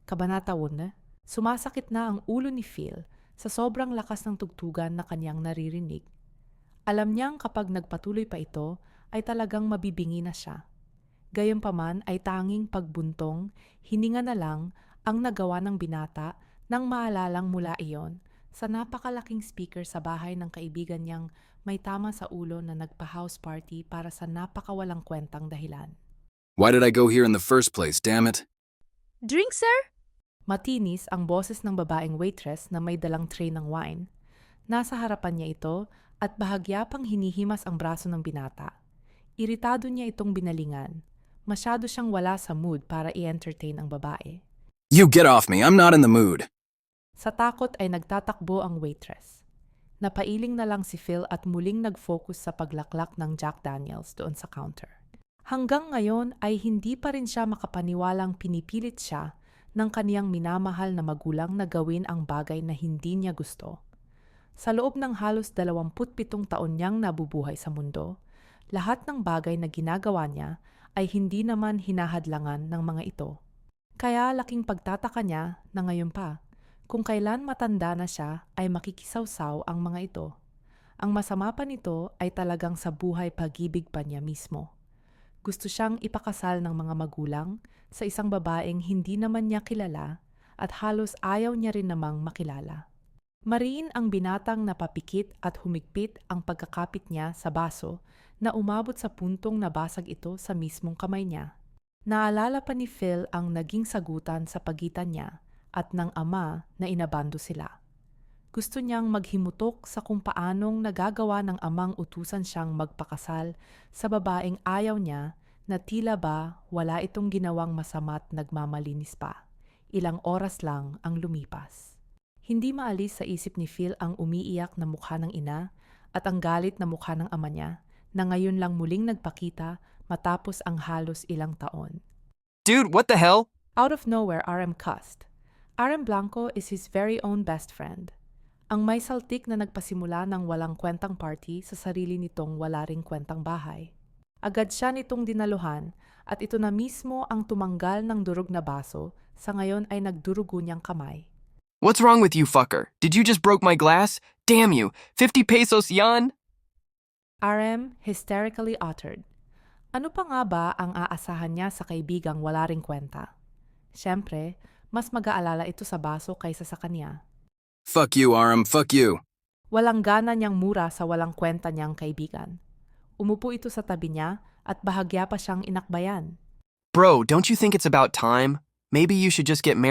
Kabanata 1, sumasakit na ang ulo ni Phil sa sobrang lakas ng tugtugan na kanyang naririnig. Alam niyang kapag nagpatuloy pa ito ay talagang mabibingi na siya. Gayunpaman ay tanging pagbuntong, hininga na lang ang nagawa ng binata nang maalalang mula iyon sa napakalaking speaker sa bahay ng kaibigan niyang may tama sa ulo na nagpa-house party para sa napakawalang kwentang dahilan. Why did I go here in the first place, damn it? Drink, sir? Matinis ang boses ng babaeng waitress na may dalang tray ng wine. Nasa harapan niya ito at bahagya pang hinihimas ang braso ng binata. Iritado niya itong binalingan. Masyado siyang wala sa mood para i-entertain ang babae. You get off me, I'm not in the mood. Sa takot ay nagtatakbo ang waitress. Napailing na lang si Phil at muling nag-focus sa paglaklak ng Jack Daniels doon sa counter. Hanggang ngayon ay hindi pa rin siya makapaniwalang pinipilit siya ng kaniyang minamahal na magulang na gawin ang bagay na hindi niya gusto. Sa loob ng halos 27 taon niyang nabubuhay sa mundo, lahat ng bagay na ginagawa niya ay hindi naman hinahadlangan ng mga ito. Kaya laking pagtataka niya na ngayon pa, kung kailan matanda na siya ay makikisawsaw ang mga ito. Ang masama pa nito ay talagang sa buhay pag-ibig pa niya mismo. Gusto siyang ipakasal ng mga magulang sa isang babaeng hindi naman niya kilala at halos ayaw niya rin namang makilala. Mariin ang binatang napapikit at humigpit ang pagkakapit niya sa baso na umabot sa puntong nabasag ito sa mismong kamay niya. Naalala pa ni Phil ang naging sagutan sa pagitan niya at ng ama na inabando sila. Gusto niyang maghimutok sa kung paanong nagagawa ng amang utusan siyang magpakasal sa babaeng ayaw niya na tila ba wala itong ginawang masama't nagmamalinis pa. Ilang oras lang ang lumipas. Hindi maalis sa isip ni Phil ang umiiyak na mukha ng ina at ang galit na mukha ng ama niya na ngayon lang muling nagpakita matapos ang halos ilang taon. Dude, what the hell? Out of nowhere, RM cussed. RM Blanco is his very own best friend. Ang may saltik na nagpasimula ng walang kwentang party sa sarili nitong wala ring kwentang bahay. Agad siya nitong dinaluhan at ito na mismo ang tumanggal ng durog na baso sa ngayon ay nagdurugo niyang kamay. What's wrong with you, fucker? Did you just broke my glass? Damn you! 50 pesos yan? RM hysterically uttered. Ano pa nga ba ang aasahan niya sa kaibigang wala ring kwenta? Siyempre, mas mag-aalala ito sa baso kaysa sa kanya. Fuck you, Aram, fuck you. Walang gana niyang mura sa walang kwenta niyang kaibigan. Umupo ito sa tabi niya at bahagya pa siyang inakbayan. Bro, don't you think it's about time? Maybe you should just get married.